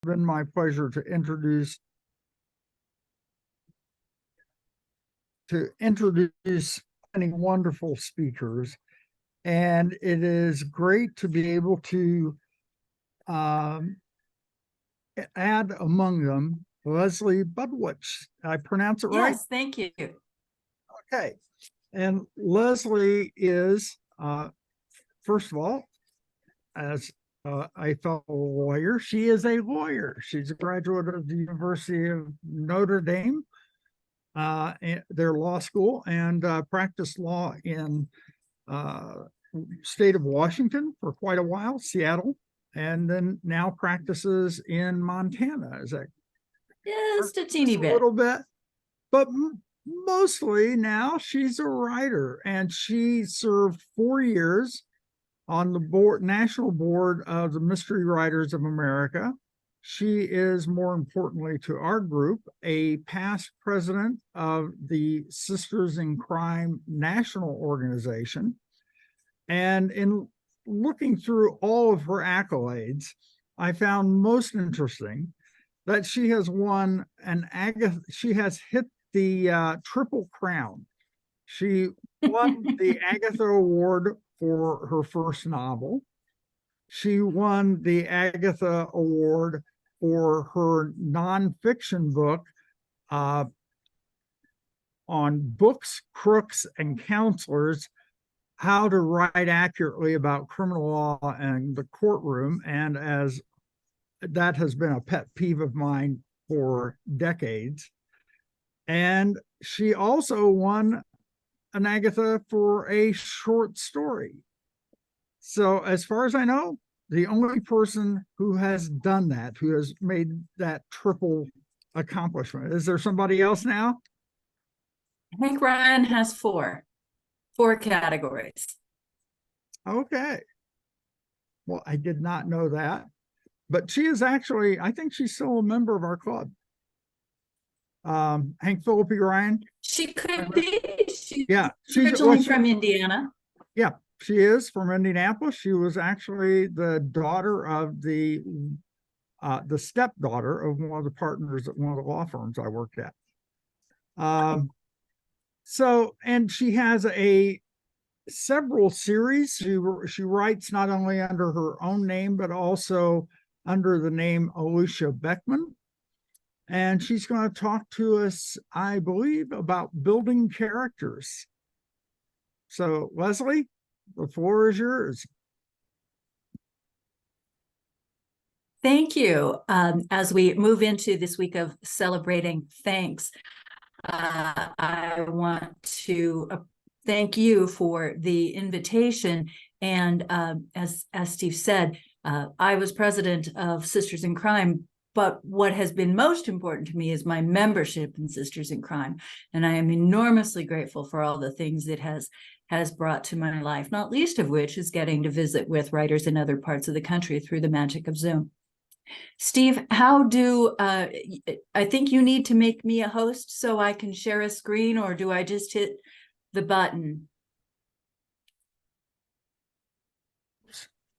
been my pleasure to introduce many wonderful speakers, and it is great to be able to add among them Leslie Budewitz. I pronounce it right? Yes, thank you. Okay. And Leslie is, first of all, as a fellow lawyer, she is a lawyer. She's a graduate of the University of Notre Dame, their law school, and practiced law in state of Washington for quite a while, Seattle, and then now practices in Montana. Is that just a teeny bit? A little bit, but mostly now she's a writer, and she served 4 years on the national board of the Mystery Writers of America. She is, more importantly to our group, a past president of the Sisters in Crime National Organization. And in looking through all of her accolades, I found most interesting that she has won she has hit the Triple Crown. She won the Agatha Award for her first novel. She won the Agatha Award for her nonfiction book on books, crooks, and counselors, how to write accurately about criminal law and the courtroom. And as that has been a pet peeve of mine for decades. And she also won an Agatha for a short story. So as far as I know, the only person who has done that, who has made that triple accomplishment. Is there somebody else now? Hank Ryan has four categories. Okay. Well, I did not know that, but she is actually, I think she's still a member of our club. Hank Philippi Ryan. She could be. She's originally from Indiana. Yeah, she is from Indianapolis. She was actually the daughter of the stepdaughter of one of the partners at one of the law firms I worked at. And she has several series. She writes not only under her own name, but also under the name Alicia Beckman. And she's going to talk to us, I believe, about building characters. So, Leslie, the floor is yours. Thank you. As we move into this week of celebrating thanks, I want to thank you for the invitation. And as Steve said, I was president of Sisters in Crime, but what has been most important to me is my membership in Sisters in Crime. And I am enormously grateful for all the things it has brought to my life, not least of which is getting to visit with writers in other parts of the country through the magic of Zoom. Steve, I think you need to make me a host so I can share a screen, or do I just hit the button?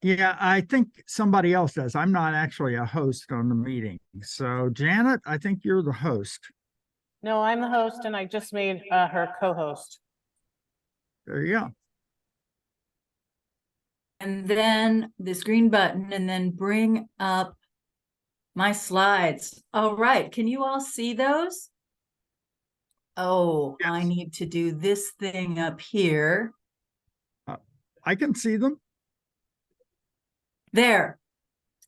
Yeah, I think somebody else does. I'm not actually a host on the meeting. So, Janet, I think you're the host. No, I'm the host, and I just made her co-host. There you go. And then this green button, and then bring up my slides. All right. Can you all see those? Oh, yes. I need to do this thing up here. I can see them. There.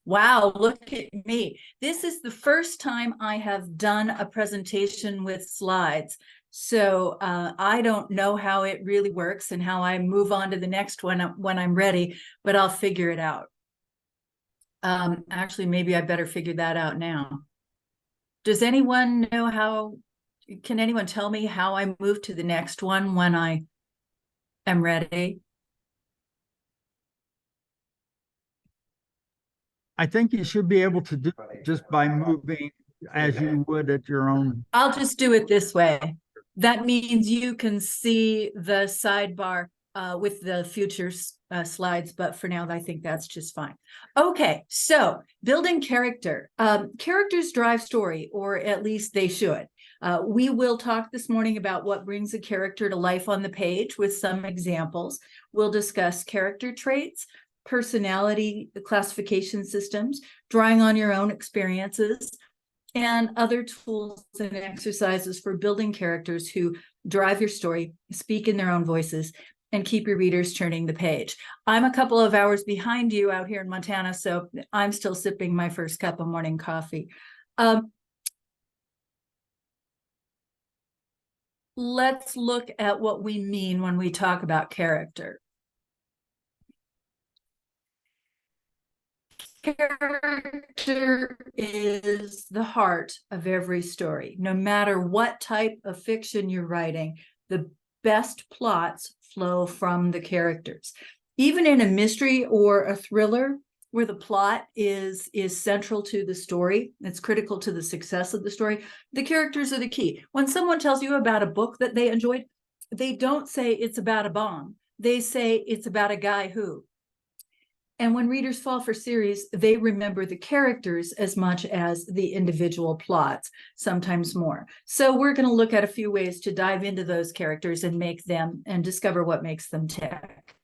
Wow, look at me. This is the first time I have done a presentation with slides. So I don't know how it really works and how I move on to the next one when I'm ready, but I'll figure it out. Actually, maybe I better figure that out now. Does anyone know how? Can anyone tell me how I move to the next one when I am ready? I think you should be able to do it just by moving as you would at your own. I'll just do it this way. That means you can see the sidebar with the future slides, but for now, I think that's just fine. Okay, so building character. Characters drive story, or at least they should. We will talk this morning about what brings a character to life on the page with some examples. We'll discuss character traits, personality classification systems, drawing on your own experiences, and other tools and exercises for building characters who drive your story, speak in their own voices, and keep your readers turning the page. I'm a couple of hours behind you out here in Montana, so I'm still sipping my first cup of morning coffee. Let's look at what we mean when we talk about character. Character is the heart of every story. No matter what type of fiction you're writing, the best plots flow from the characters. Even in a mystery or a thriller, where the plot is central to the story, it's critical to the success of the story, the characters are the key. When someone tells you about a book that they enjoyed, they don't say it's about a bomb. They say it's about a guy who. And when readers fall for series, they remember the characters as much as the individual plots, sometimes more. So we're going to look at a few ways to dive into those characters and make them and discover what makes them tick.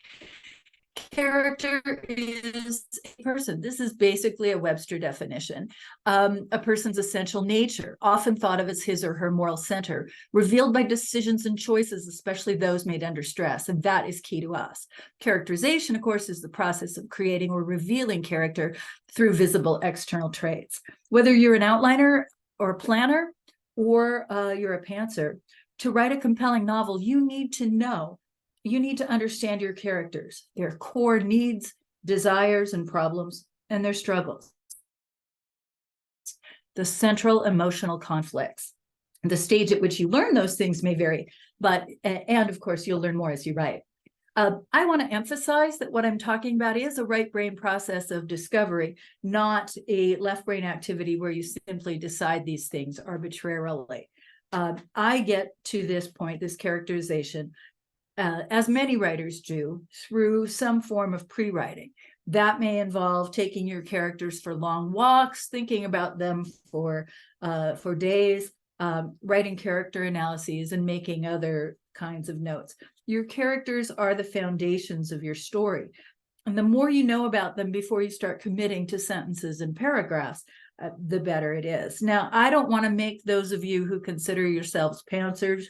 Character is a person. This is basically a Webster definition. A person's essential nature, often thought of as his or her moral center, revealed by decisions and choices, especially those made under stress. And that is key to us. Characterization, of course, is the process of creating or revealing character through visible external traits. Whether you're an outliner or a planner, or you're a pantser, to write a compelling novel, you need to understand your characters, their core needs, desires, and problems, and their struggles. The central emotional conflicts. The stage at which you learn those things may vary, and of course, you'll learn more as you write. I want to emphasize that what I'm talking about is a right brain process of discovery, not a left brain activity where you simply decide these things arbitrarily. I get to this point, this characterization, as many writers do, through some form of pre-writing. That may involve taking your characters for long walks, thinking about them for days, writing character analyses, and making other kinds of notes. Your characters are the foundations of your story. And the more you know about them before you start committing to sentences and paragraphs, the better it is. Now, I don't want to make those of you who consider yourselves pantsers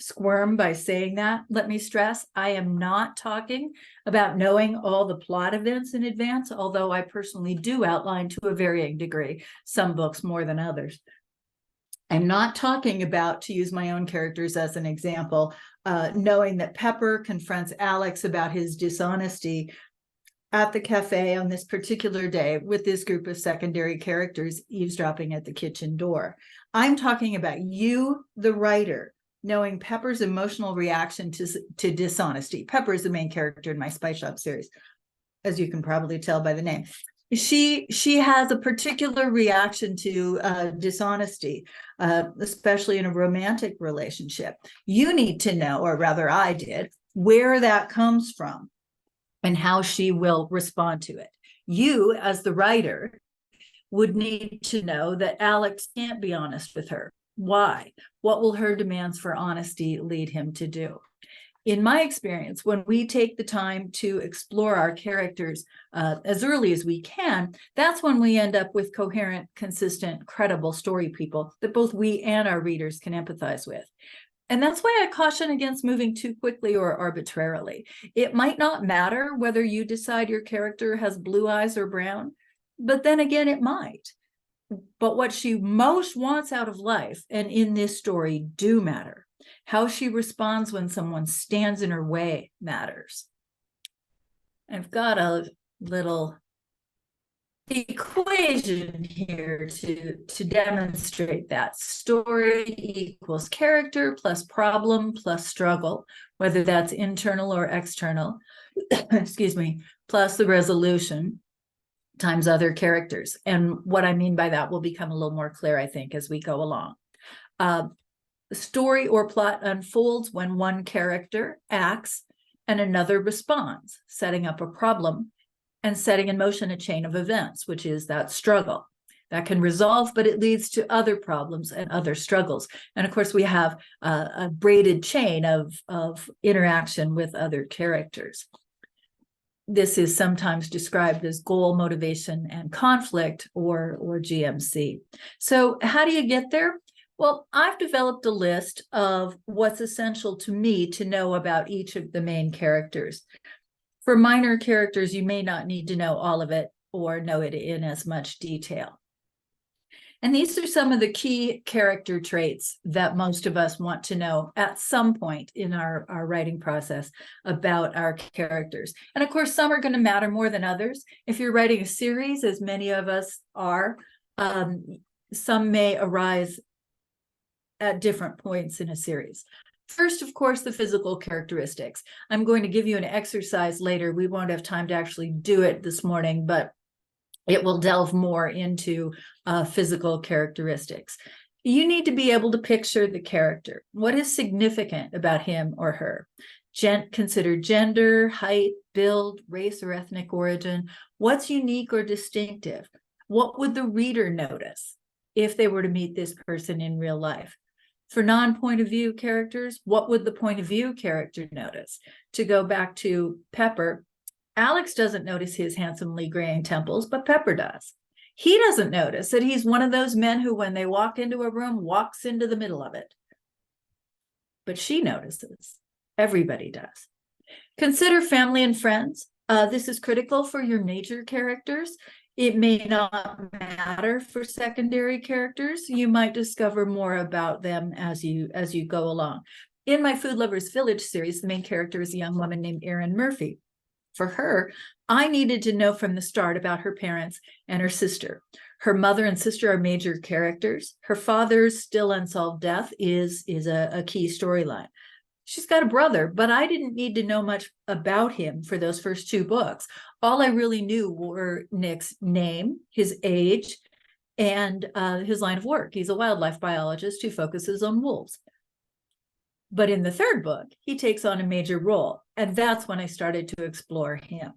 squirm by saying that. Let me stress, I am not talking about knowing all the plot events in advance, although I personally do outline to a varying degree, some books more than others. I'm not talking about, to use my own characters as an example, knowing that Pepper confronts Alex about his dishonesty at the cafe on this particular day with this group of secondary characters eavesdropping at the kitchen door. I'm talking about you, the writer, knowing Pepper's emotional reaction to dishonesty. Pepper is the main character in my Spy Shop series, as you can probably tell by the name. She has a particular reaction to dishonesty, especially in a romantic relationship. You need to know, or rather I did, where that comes from and how she will respond to it. You, as the writer, would need to know that Alex can't be honest with her. Why? What will her demands for honesty lead him to do? In my experience, when we take the time to explore our characters as early as we can, that's when we end up with coherent, consistent, credible story people that both we and our readers can empathize with. And that's why I caution against moving too quickly or arbitrarily. It might not matter whether you decide your character has blue eyes or brown, but then again, it might. But what she most wants out of life, and in this story, do matter. How she responds when someone stands in her way matters. I've got a little equation here to demonstrate that. Story equals character plus problem plus struggle, whether that's internal or external, excuse me, plus the resolution times other characters. And what I mean by that will become a little more clear, I think, as we go along. The story or plot unfolds when one character acts and another responds, setting up a problem and setting in motion a chain of events, which is that struggle. That can resolve, but it leads to other problems and other struggles. And of course, we have a braided chain of interaction with other characters. This is sometimes described as goal, motivation, and conflict, or GMC. So how do you get there? Well, I've developed a list of what's essential to me to know about each of the main characters. For minor characters, you may not need to know all of it or know it in as much detail. And these are some of the key character traits that most of us want to know at some point in our writing process about our characters. And of course, some are going to matter more than others. If you're writing a series, as many of us are, some may arise at different points in a series. First, of course, the physical characteristics. I'm going to give you an exercise later. We won't have time to actually do it this morning, but it will delve more into physical characteristics. You need to be able to picture the character. What is significant about him or her? Consider gender, height, build, race or ethnic origin. What's unique or distinctive? What would the reader notice if they were to meet this person in real life? For non-point of view characters, what would the point of view character notice? To go back to Pepper, Alex doesn't notice his handsomely graying temples, but Pepper does. He doesn't notice that he's one of those men who, when they walk into a room, walks into the middle of it. But she notices. Everybody does. Consider family and friends. This is critical for your major characters. It may not matter for secondary characters. You might discover more about them as you go along. In my Food Lovers Village series, the main character is a young woman named Erin Murphy. For her, I needed to know from the start about her parents and her sister. Her mother and sister are major characters. Her father's still unsolved death is a key storyline. She's got a brother, but I didn't need to know much about him for those first 2 books. All I really knew were Nick's name, his age, and his line of work. He's a wildlife biologist who focuses on wolves. But in the 3rd book, he takes on a major role, and that's when I started to explore him.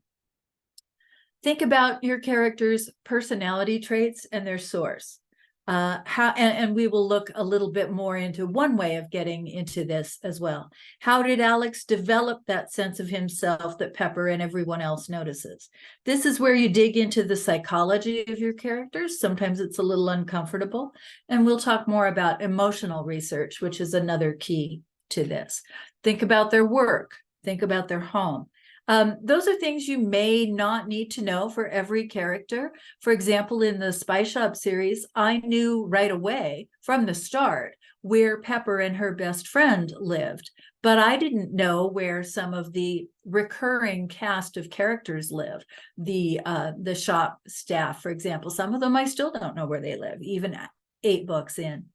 Think about your character's personality traits and their source. And we will look a little bit more into one way of getting into this as well. How did Alex develop that sense of himself that Pepper and everyone else notices? This is where you dig into the psychology of your characters. Sometimes it's a little uncomfortable, and we'll talk more about emotional research, which is another key to this. Think about their work. Think about their home. Those are things you may not need to know for every character. For example, in the Spy Shop series, I knew right away from the start where Pepper and her best friend lived, but I didn't know where some of the recurring cast of characters live. The shop staff, for example, some of them I still don't know where they live, even 8 books in.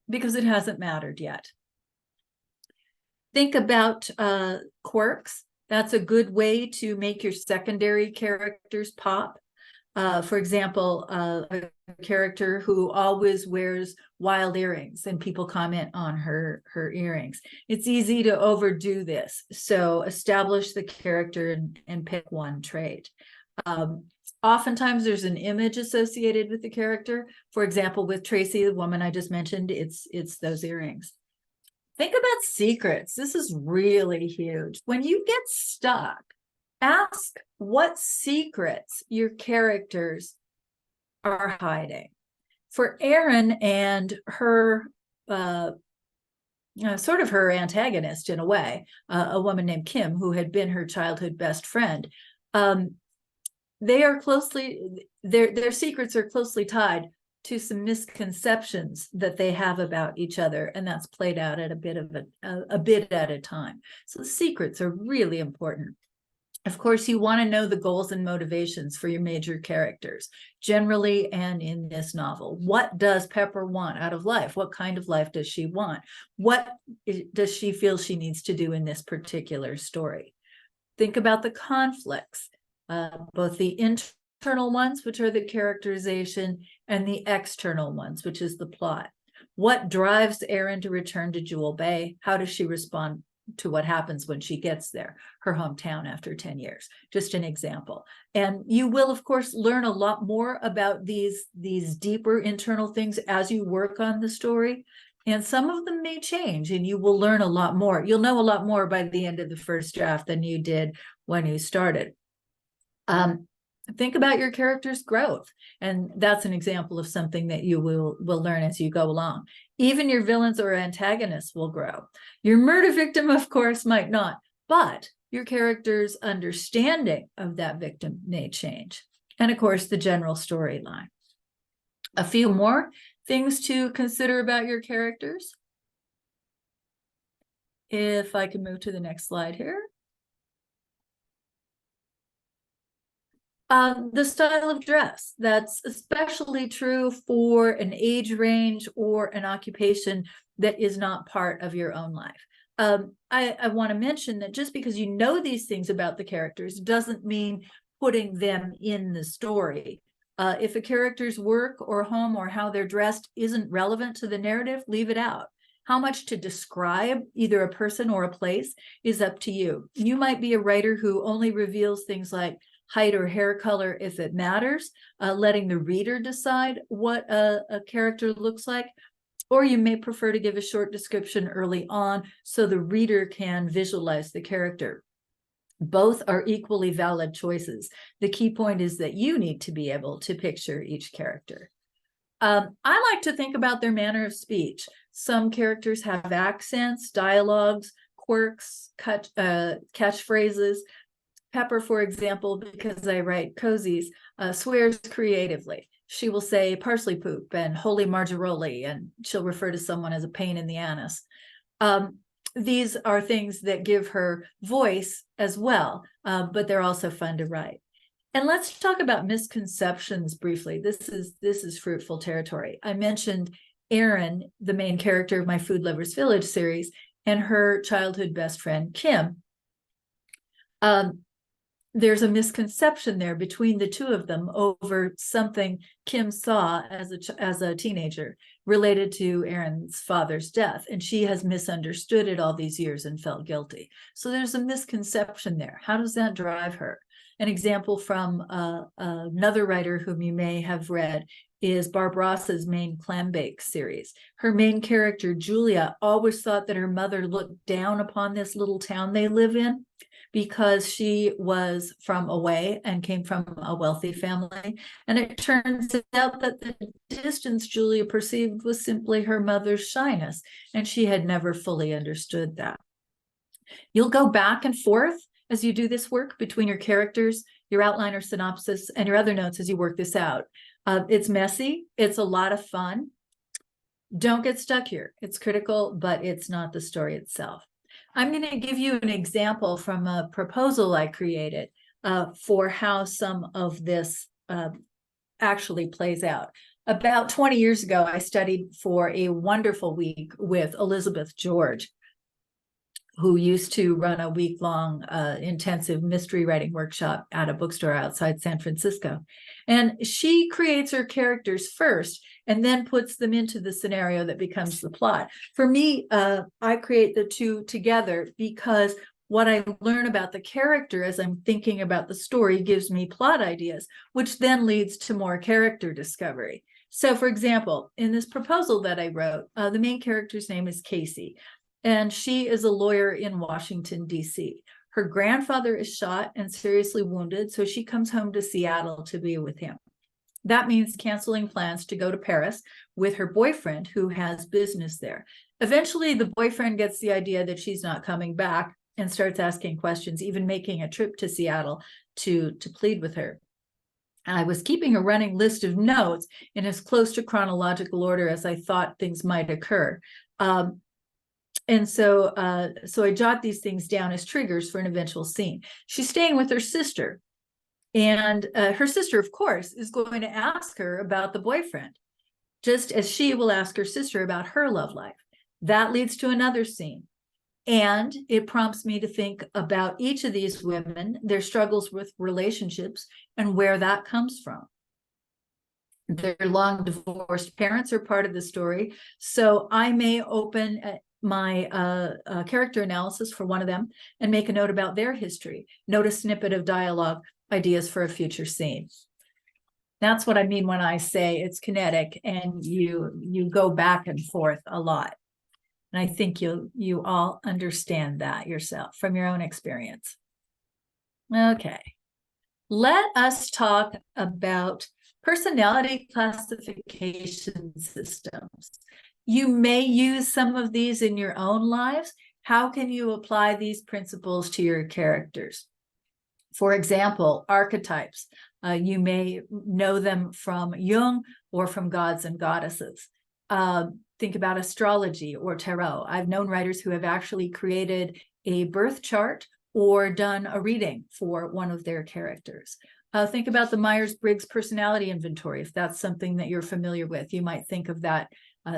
Because it hasn't mattered yet. Think about quirks. That's a good way to make your secondary characters pop. For example, a character who always wears wild earrings, and people comment on her earrings. It's easy to overdo this, so establish the character and pick one trait. Oftentimes there's an image associated with the character. For example, with Tracy, the woman I just mentioned, it's those earrings. Think about secrets. This is really huge. When you get stuck, ask what secrets your characters are hiding. For Erin and her, sort of her antagonist in a way, a woman named Kim, who had been her childhood best friend, they are their secrets are closely tied to some misconceptions that they have about each other, and that's played out at a bit at a time. So the secrets are really important. Of course, you want to know the goals and motivations for your major characters, generally and in this novel. What does Pepper want out of life? What kind of life does she want? What does she feel she needs to do in this particular story? Think about the conflicts. Both the internal ones, which are the characterization, and the external ones, which is the plot. What drives Erin to return to Jewel Bay? How does she respond to what happens when she gets there, her hometown after 10 years, just an example. And you will, of course, learn a lot more about these deeper internal things as you work on the story. And some of them may change, and you will learn a lot more. You'll know a lot more by the end of the first draft than you did when you started. Think about your character's growth, and that's an example of something that you will learn as you go along. Even your villains or antagonists will grow. Your murder victim, of course, might not, but your character's understanding of that victim may change. And of course, the general storyline. A few more things to consider about your characters. If I can move to the next slide here. The style of dress, that's especially true for an age range or an occupation that is not part of your own life. I want to mention that just because you know these things about the characters doesn't mean putting them in the story. If a character's work or home or how they're dressed isn't relevant to the narrative, leave it out. How much to describe either a person or a place is up to you. You might be a writer who only reveals things like height or hair color if it matters, letting the reader decide what a character looks like. Or you may prefer to give a short description early on so the reader can visualize the character. Both are equally valid choices. The key point is that you need to be able to picture each character. I like to think about their manner of speech. Some characters have accents, dialogues, quirks, catchphrases. Pepper, for example, because I write cozies, swears creatively. She will say parsley poop and holy margaroli, and she'll refer to someone as a pain in the anus. These are things that give her voice as well, but they're also fun to write. And let's talk about misconceptions briefly. This is fruitful territory. I mentioned Erin, the main character of my Food Lovers Village series, and her childhood best friend, Kim. There's a misconception there between the two of them over something Kim saw as a teenager related to Erin's father's death, and she has misunderstood it all these years and felt guilty. So there's a misconception there. How does that drive her? An example from another writer whom you may have read is Barb Ross's Maine Clam Bake series. Her main character, Julia, always thought that her mother looked down upon this little town they live in, because she was from away and came from a wealthy family. And it turns out that the distance Julia perceived was simply her mother's shyness, and she had never fully understood that. You'll go back and forth as you do this work between your characters, your outline or synopsis, and your other notes as you work this out. It's messy. It's a lot of fun. Don't get stuck here. It's critical, but it's not the story itself. I'm going to give you an example from a proposal I created for how some of this actually plays out. About 20 years ago, I studied for a wonderful week with Elizabeth George, who used to run a week-long intensive mystery writing workshop at a bookstore outside San Francisco. And she creates her characters first and then puts them into the scenario that becomes the plot. For me, I create the two together because what I learn about the character as I'm thinking about the story gives me plot ideas, which then leads to more character discovery. So, for example, in this proposal that I wrote, the main character's name is Casey, and she is a lawyer in Washington, D.C. Her grandfather is shot and seriously wounded, so she comes home to Seattle to be with him. That means canceling plans to go to Paris with her boyfriend, who has business there. Eventually, the boyfriend gets the idea that she's not coming back and starts asking questions, even making a trip to Seattle to plead with her. And I was keeping a running list of notes in as close to chronological order as I thought things might occur. And so I jot these things down as triggers for an eventual scene. She's staying with her sister. And her sister, of course, is going to ask her about the boyfriend, just as she will ask her sister about her love life. That leads to another scene. And it prompts me to think about each of these women, their struggles with relationships, and where that comes from. Their long divorced parents are part of the story. So I may open my character analysis for one of them and make a note about their history. Note a snippet of dialogue, ideas for a future scene. That's what I mean when I say it's kinetic and you go back and forth a lot. And I think you all understand that yourself from your own experience. Okay. Let us talk about personality classification systems. You may use some of these in your own lives. How can you apply these principles to your characters? For example, archetypes. You may know them from Jung or from gods and goddesses. Think about astrology or tarot. I've known writers who have actually created a birth chart or done a reading for one of their characters. Think about the Myers-Briggs personality inventory. If that's something that you're familiar with, you might think of that.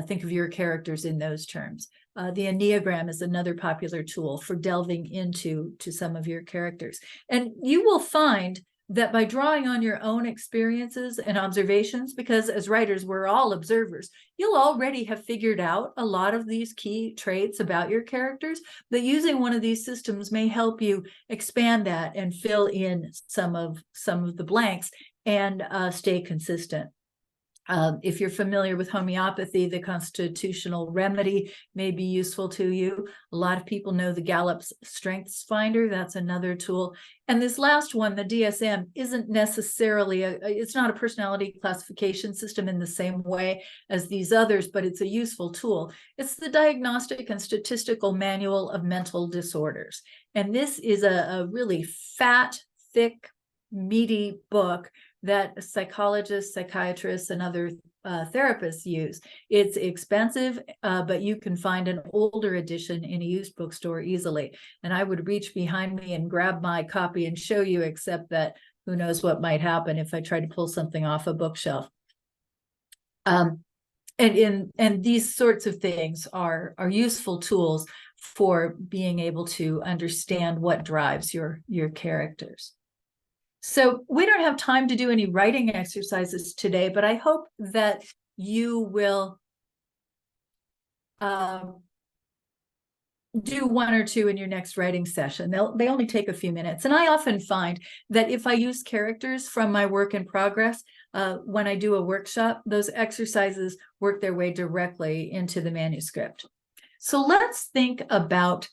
Think of your characters in those terms. The Enneagram is another popular tool for delving into some of your characters. And you will find that by drawing on your own experiences and observations, because as writers, we're all observers, you'll already have figured out a lot of these key traits about your characters, but using one of these systems may help you expand that and fill in some of the blanks and stay consistent. If you're familiar with homeopathy, the constitutional remedy may be useful to you. A lot of people know the Gallup's Strengths Finder. That's another tool. And this last one, the DSM, isn't necessarily, it's not a personality classification system in the same way as these others, but it's a useful tool. It's the Diagnostic and Statistical Manual of Mental Disorders. And this is a really fat, thick, meaty book that psychologists, psychiatrists, and other therapists use. It's expensive, but you can find an older edition in a used bookstore easily. And I would reach behind me and grab my copy and show you, except that who knows what might happen if I try to pull something off a bookshelf. And these sorts of things are useful tools for being able to understand what drives your characters. So we don't have time to do any writing exercises today, but I hope that you will do one or two in your next writing session. They only take a few minutes. And I often find that if I use characters from my work in progress, when I do a workshop, those exercises work their way directly into the manuscript. So let's think about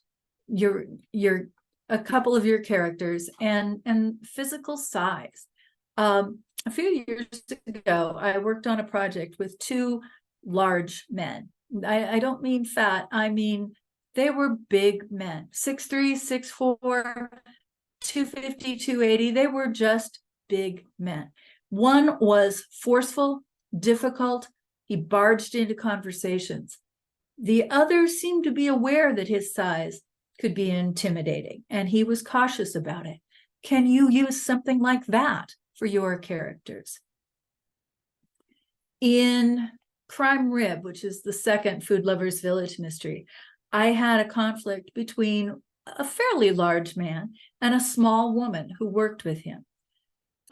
a couple of your characters and physical size. A few years ago, I worked on a project with two large men. I don't mean fat, I mean they were big men, 6'3", 6'4", 250, 280. They were just big men. One was forceful, difficult. He barged into conversations. The other seemed to be aware that his size could be intimidating, and he was cautious about it. Can you use something like that for your characters? In Prime Rib, which is the second Food Lovers Village mystery, I had a conflict between a fairly large man and a small woman who worked with him.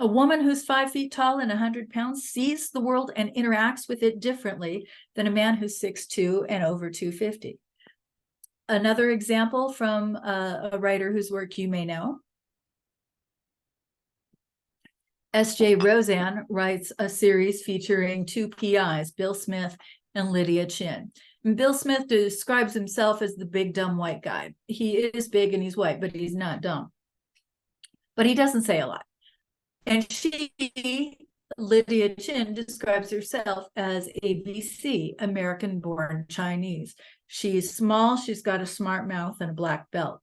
A woman who's 5 feet tall and 100 pounds sees the world and interacts with it differently than a man who's 6'2" and over 250. Another example from a writer whose work you may know. S.J. Roseanne writes a series featuring two PIs, Bill Smith and Lydia Chin. And Bill Smith describes himself as the big, dumb white guy. He is big and he's white, but he's not dumb. But he doesn't say a lot. And she, Lydia Chin, describes herself as ABC, American-born Chinese. She's small, she's got a smart mouth and a black belt.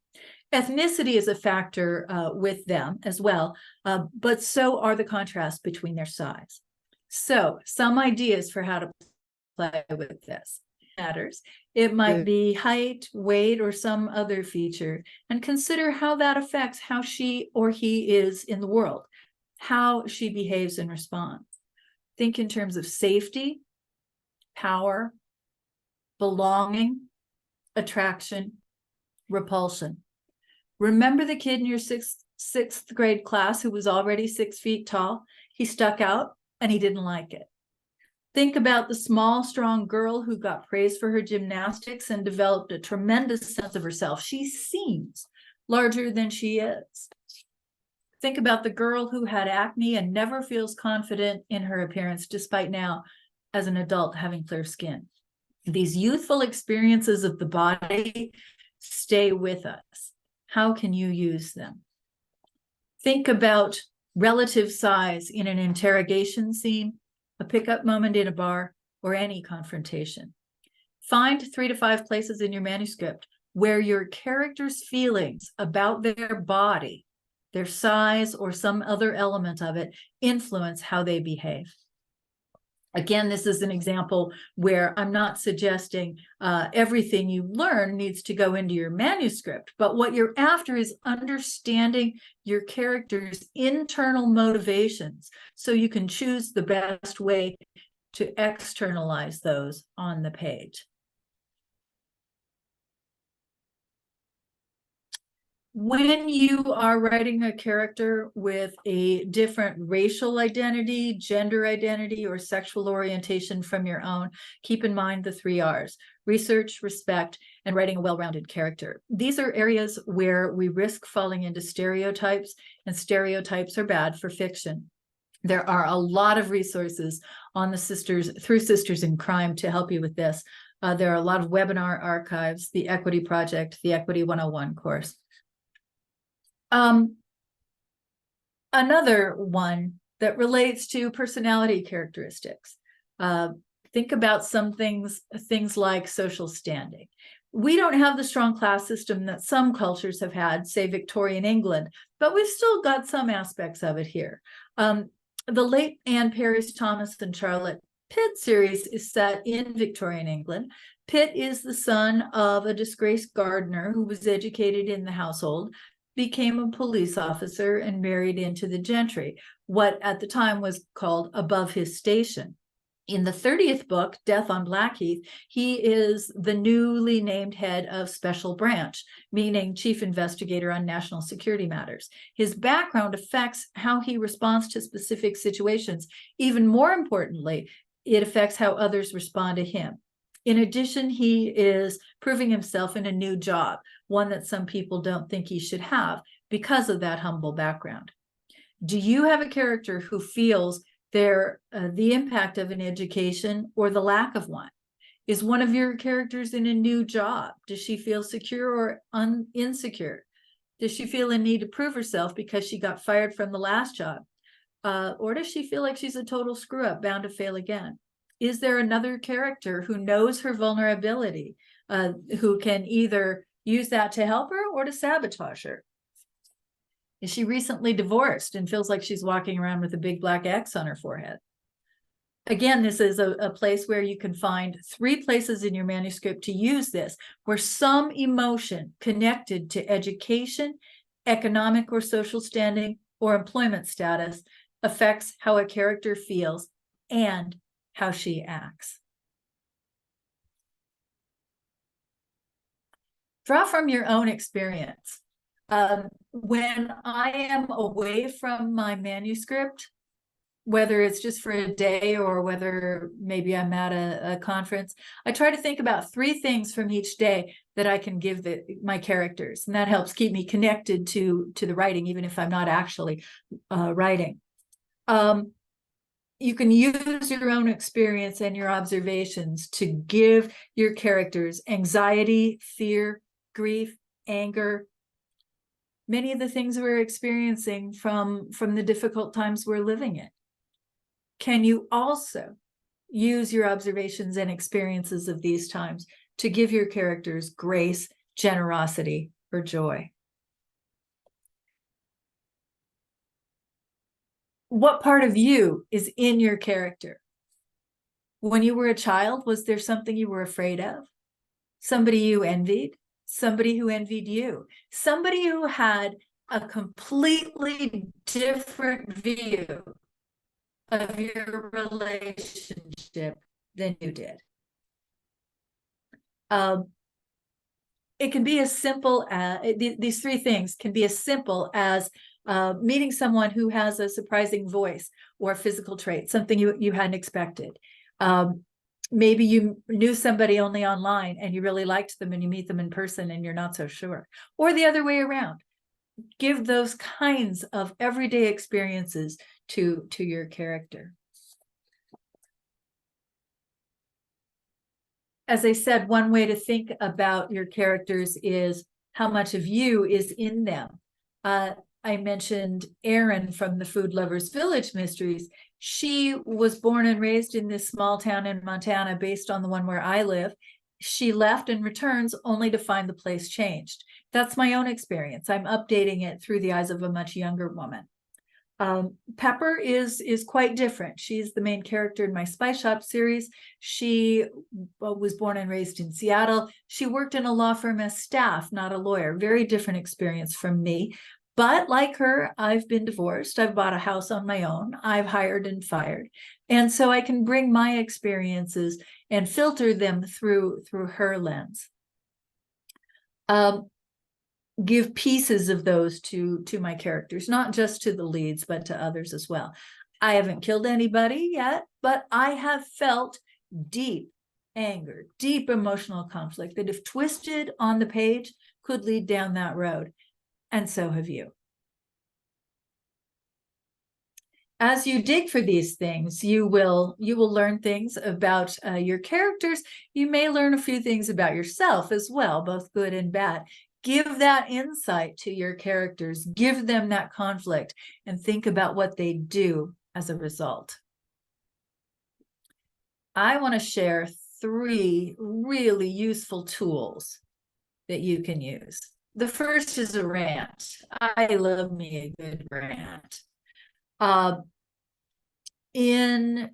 Ethnicity is a factor with them as well, but so are the contrasts between their size. So some ideas for how to play with this matters. It might be height, weight, or some other feature, and consider how that affects how she or he is in the world, how she behaves and responds. Think in terms of safety, power, belonging, attraction, repulsion. Remember the kid in your sixth grade class who was already 6 feet tall? He stuck out and he didn't like it. Think about the small, strong girl who got praised for her gymnastics and developed a tremendous sense of herself. She seems larger than she is. Think about the girl who had acne and never feels confident in her appearance, despite now, as an adult, having clear skin. These youthful experiences of the body stay with us. How can you use them? Think about relative size in an interrogation scene, a pickup moment in a bar, or any confrontation. Find 3 to 5 places in your manuscript where your character's feelings about their body, their size, or some other element of it influence how they behave. Again, this is an example where I'm not suggesting everything you learn needs to go into your manuscript, but what you're after is understanding your character's internal motivations so you can choose the best way to externalize those on the page. When you are writing a character with a different racial identity, gender identity, or sexual orientation from your own, keep in mind the 3 R's: research, respect, and writing a well-rounded character. These are areas where we risk falling into stereotypes, and stereotypes are bad for fiction. There are a lot of resources on the through Sisters in Crime to help you with this. There are a lot of webinar archives, the Equity Project, the Equity 101 course. Another one that relates to personality characteristics. Think about some things like social standing. We don't have the strong class system that some cultures have had, say Victorian England, but we've still got some aspects of it here. The late Anne Paris Thomas and Charlotte Pitt series is set in Victorian England. Pitt is the son of a disgraced gardener who was educated in the household, became a police officer, and married into the gentry, what at the time was called above his station. In the 30th book, Death on Blackheath, he is the newly named head of Special Branch, meaning chief investigator on national security matters. His background affects how he responds to specific situations. Even more importantly, it affects how others respond to him. In addition, he is proving himself in a new job, one that some people don't think he should have because of that humble background. Do you have a character who feels the impact of an education or the lack of one? Is one of your characters in a new job? Does she feel secure or insecure? Does she feel a need to prove herself because she got fired from the last job? Or does she feel like she's a total screw up, bound to fail again? Is there another character who knows her vulnerability, who can either use that to help her or to sabotage her? Is she recently divorced and feels like she's walking around with a big black X on her forehead? Again, this is a place where you can find 3 places in your manuscript to use this, where some emotion connected to education, economic or social standing, or employment status affects how a character feels and how she acts. Draw from your own experience. When I am away from my manuscript, whether it's just for a day or whether maybe I'm at a conference, I try to think about 3 things from each day that I can give my characters, and that helps keep me connected to the writing, even if I'm not actually writing. You can use your own experience and your observations to give your characters anxiety, fear, grief, anger, many of the things we're experiencing from the difficult times we're living in. Can you also use your observations and experiences of these times to give your characters grace, generosity, or joy? What part of you is in your character? When you were a child, was there something you were afraid of? Somebody you envied? Somebody who envied you? Somebody who had a completely different view of your relationship than you did? It can be as simple as, these 3 things can be as simple as meeting someone who has a surprising voice or physical trait, something you hadn't expected. Maybe you knew somebody only online and you really liked them and you meet them in person and you're not so sure, or the other way around. Give those kinds of everyday experiences to your character. As I said, one way to think about your characters is how much of you is in them. I mentioned Erin from the Food Lovers Village Mysteries. She was born and raised in this small town in Montana based on the one where I live. She left and returns only to find the place changed. That's my own experience. I'm updating it through the eyes of a much younger woman. Pepper is quite different. She's the main character in my Spy Shop series. She was born and raised in Seattle. She worked in a law firm as staff, not a lawyer. Very different experience from me. But like her, I've been divorced. I've bought a house on my own. I've hired and fired. And so I can bring my experiences and filter them through her lens. Give pieces of those to my characters, not just to the leads, but to others as well. I haven't killed anybody yet, but I have felt deep anger, deep emotional conflict that if twisted on the page could lead down that road. And so have you. As you dig for these things, you will learn things about your characters. You may learn a few things about yourself as well, both good and bad. Give that insight to your characters, give them that conflict, and think about what they do as a result. I want to share 3 really useful tools that you can use. The first is a rant. I love me a good rant. In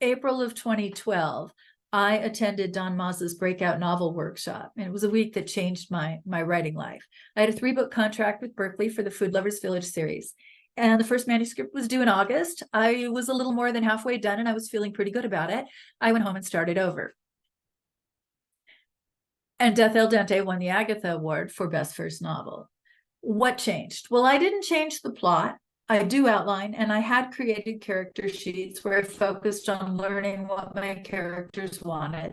April of 2012, I attended Don Maz's breakout novel workshop, and it was a week that changed my writing life. I had a 3-book contract with Berkeley for the Food Lovers Village series, and the first manuscript was due in August. I was a little more than halfway done, and I was feeling pretty good about it. I went home and started over. And Death El Dente won the Agatha Award for Best First Novel. What changed? Well, I didn't change the plot. I do outline, and I had created character sheets where I focused on learning what my characters wanted,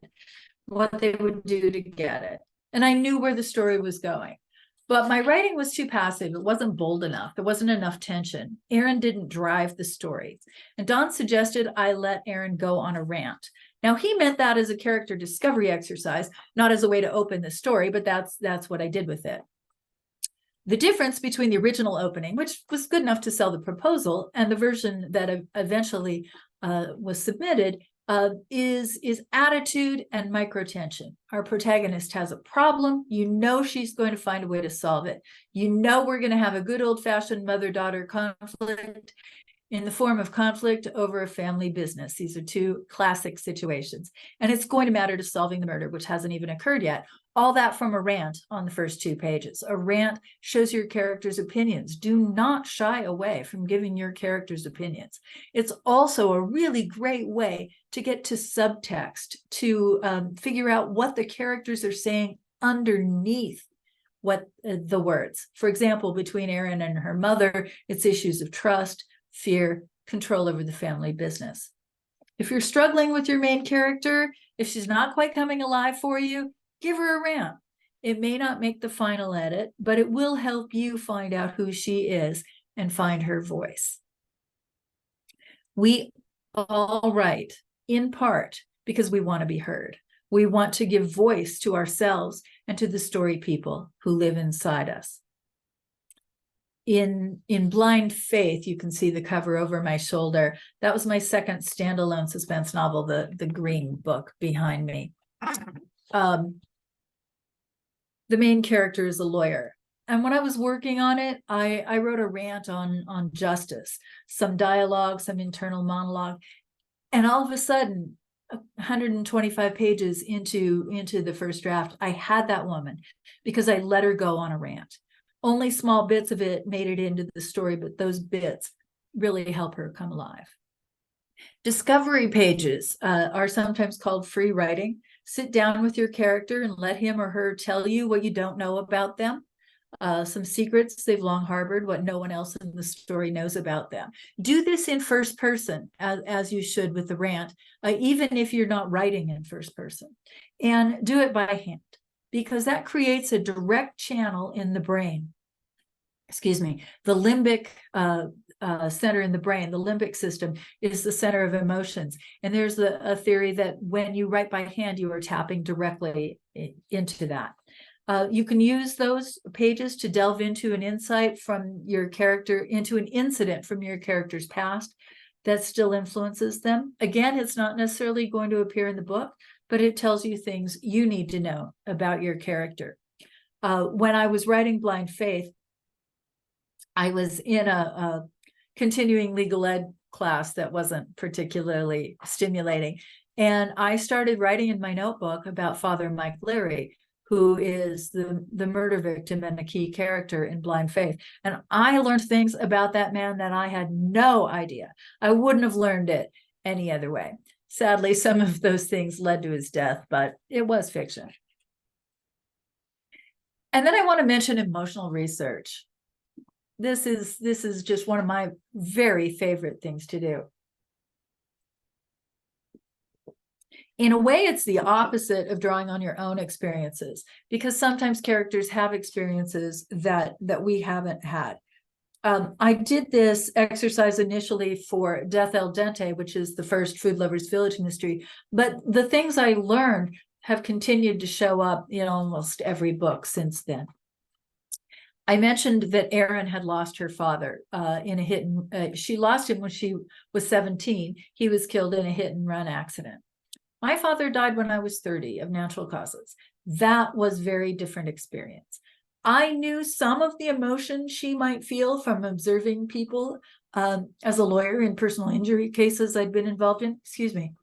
what they would do to get it. And I knew where the story was going. But my writing was too passive. It wasn't bold enough. There wasn't enough tension. Erin didn't drive the story. And Don suggested I let Erin go on a rant. Now, he meant that as a character discovery exercise, not as a way to open the story, but that's what I did with it. The difference between the original opening, which was good enough to sell the proposal, and the version that eventually was submitted is attitude and microtension. Our protagonist has a problem. You know she's going to find a way to solve it. You know we're going to have a good old-fashioned mother-daughter conflict in the form of conflict over a family business. These are 2 classic situations. And it's going to matter to solving the murder, which hasn't even occurred yet. All that from a rant on the first 2 pages. A rant shows your character's opinions. Do not shy away from giving your character's opinions. It's also a really great way to get to subtext, to figure out what the characters are saying underneath what the words. For example, between Erin and her mother, it's issues of trust, fear, control over the family business. If you're struggling with your main character, if she's not quite coming alive for you, give her a rant. It may not make the final edit, but it will help you find out who she is and find her voice. We all write, in part, because we want to be heard. We want to give voice to ourselves and to the story people who live inside us. In Blind Faith, you can see the cover over my shoulder. That was my second standalone suspense novel, the green book behind me. The main character is a lawyer. And when I was working on it, I wrote a rant on justice, some dialogue, some internal monologue. And all of a sudden, 125 pages into the first draft, I had that woman because I let her go on a rant. Only small bits of it made it into the story, but those bits really help her come alive. Discovery pages are sometimes called free writing. Sit down with your character and let him or her tell you what you don't know about them. some secrets they've long harbored, what no one else in the story knows about them. Do this in first person, as you should with the rant, even if you're not writing in first person. And do it by hand, because that creates a direct channel in the brain. Excuse me, the limbic center in the brain, the limbic system is the center of emotions. And there's a theory that when you write by hand, you are tapping directly into that. You can use those pages to delve into an insight from your character, into an incident from your character's past that still influences them. Again, it's not necessarily going to appear in the book, but it tells you things you need to know about your character. When I was writing Blind Faith, I was in a continuing legal ed class that wasn't particularly stimulating. And I started writing in my notebook about Father Mike Leary, who is the murder victim and a key character in Blind Faith. And I learned things about that man that I had no idea. I wouldn't have learned it any other way. Sadly, some of those things led to his death, but it was fiction. And then I want to mention emotional research. This is just one of my very favorite things to do. In a way, it's the opposite of drawing on your own experiences, because sometimes characters have experiences that we haven't had. I did this exercise initially for Death al Dente, which is the first Food Lovers Village mystery, but the things I learned have continued to show up in almost every book since then. I mentioned that Erin had lost her father in a hit and she lost him when she was 17. He was killed in a hit and run accident. My father died when I was 30 of natural causes. That was a very different experience. I knew some of the emotion she might feel from observing people as a lawyer in personal injury cases I'd been involved in. Excuse me.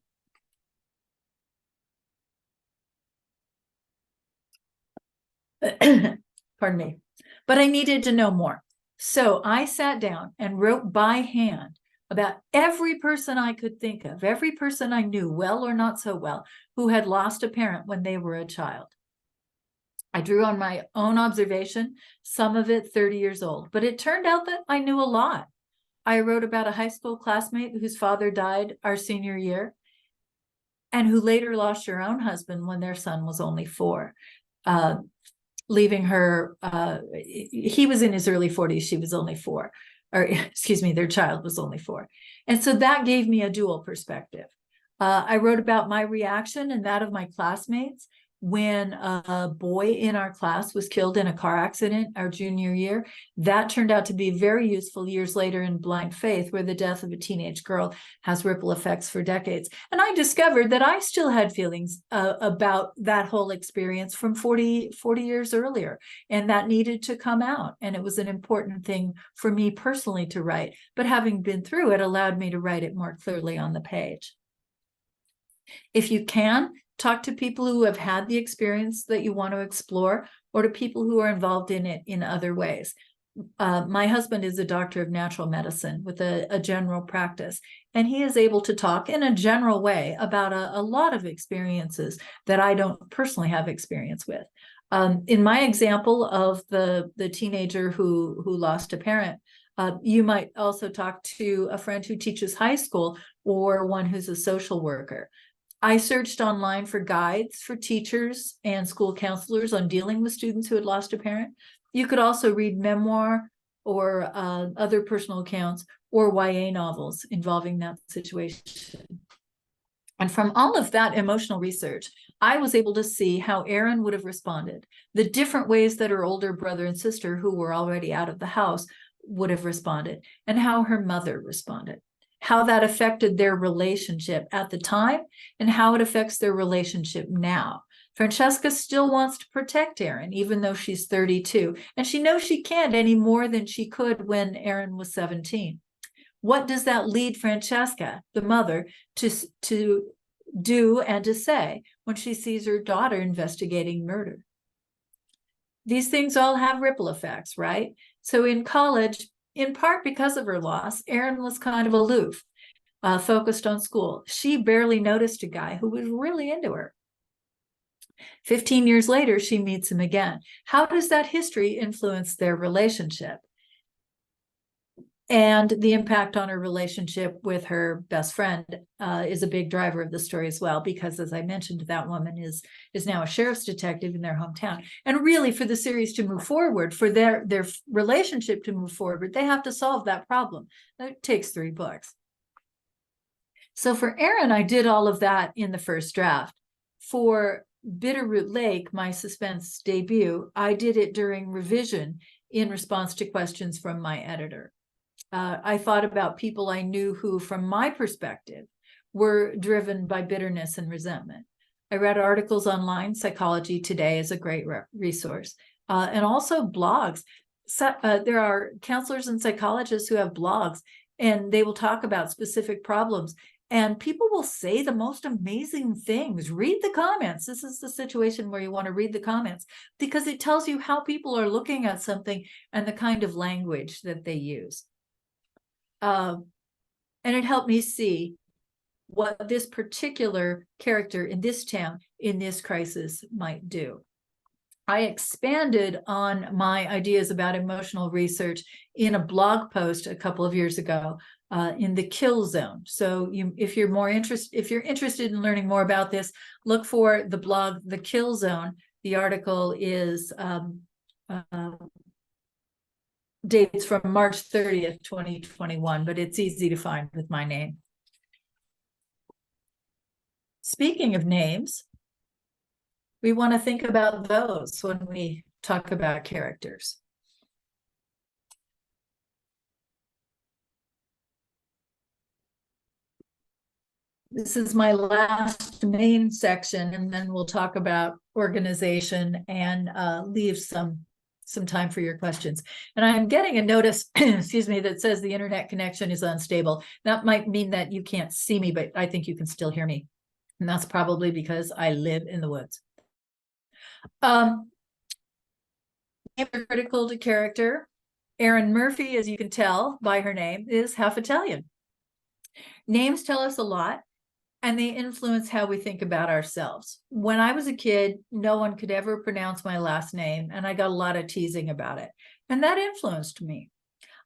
Pardon me. But I needed to know more. So I sat down and wrote by hand about every person I could think of, every person I knew, well or not so well, who had lost a parent when they were a child. I drew on my own observation, some of it 30 years old, but it turned out that I knew a lot. I wrote about a high school classmate whose father died our senior year and who later lost her own husband when their son was only 4. Leaving her, he was in his early 40s, she was only 4, or excuse me, their child was only 4. And so that gave me a dual perspective. I wrote about my reaction and that of my classmates when a boy in our class was killed in a car accident our junior year. That turned out to be very useful years later in Blind Faith, where the death of a teenage girl has ripple effects for decades. And I discovered that I still had feelings about that whole experience from 40 years earlier, and that needed to come out. And it was an important thing for me personally to write, but having been through it allowed me to write it more clearly on the page. If you can, talk to people who have had the experience that you want to explore, or to people who are involved in it in other ways. My husband is a doctor of natural medicine with a general practice, and he is able to talk in a general way about a lot of experiences that I don't personally have experience with. In my example of the teenager who lost a parent, you might also talk to a friend who teaches high school or one who's a social worker. I searched online for guides for teachers and school counselors on dealing with students who had lost a parent. You could also read memoir or other personal accounts or YA novels involving that situation. And from all of that emotional research, I was able to see how Erin would have responded, the different ways that her older brother and sister, who were already out of the house, would have responded, and how her mother responded, how that affected their relationship at the time and how it affects their relationship now. Francesca still wants to protect Erin, even though she's 32, and she knows she can't any more than she could when Erin was 17. What does that lead Francesca, the mother, to do and to say when she sees her daughter investigating murder? These things all have ripple effects, right? So in college, in part because of her loss, Erin was kind of aloof, focused on school. She barely noticed a guy who was really into her. 15 years later, she meets him again. How does that history influence their relationship? And the impact on her relationship with her best friend is a big driver of the story as well, because as I mentioned, that woman is now a sheriff's detective in their hometown. And really, for the series to move forward, for their relationship to move forward, they have to solve that problem. It takes 3 books. So for Aaron, I did all of that in the first draft. For Bitterroot Lake, my suspense debut, I did it during revision in response to questions from my editor. I thought about people I knew who, from my perspective, were driven by bitterness and resentment. I read articles online. Psychology Today is a great resource, and also blogs. So, there are counselors and psychologists who have blogs, and they will talk about specific problems. And people will say the most amazing things. Read the comments. This is the situation where you want to read the comments, because it tells you how people are looking at something and the kind of language that they use. And it helped me see what this particular character in this town, in this crisis, might do. I expanded on my ideas about emotional research in a blog post a couple of years ago in the Kill Zone. So if you're interested in learning more about this, look for the blog, The Kill Zone. The article is dates from March 30th, 2021, but it's easy to find with my name. Speaking of names, we want to think about those when we talk about characters. This is my last main section, and then we'll talk about organization and leave some time for your questions. And I'm getting a notice, excuse me, that says the internet connection is unstable. That might mean that you can't see me, but I think you can still hear me. And that's probably because I live in the woods. Names are critical to character. Erin Murphy, as you can tell by her name, is half Italian. Names tell us a lot, and they influence how we think about ourselves. When I was a kid, no one could ever pronounce my last name, and I got a lot of teasing about it. And that influenced me.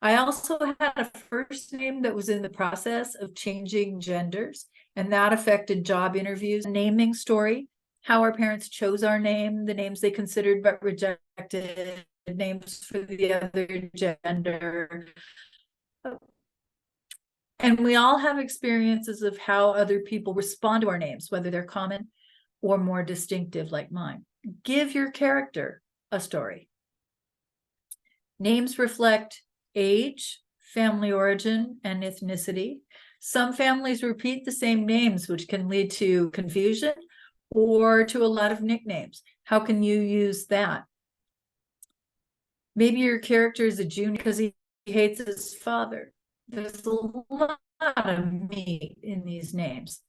I also had a first name that was in the process of changing genders, and that affected job interviews. Naming story, how our parents chose our name, the names they considered but rejected, names for the other gender. And we all have experiences of how other people respond to our names, whether they're common or more distinctive like mine. Give your character a story. Names reflect age, family origin, and ethnicity. Some families repeat the same names, which can lead to confusion or to a lot of nicknames. How can you use that? Maybe your character is a junior because he hates his father. There's a lot of meat in these names.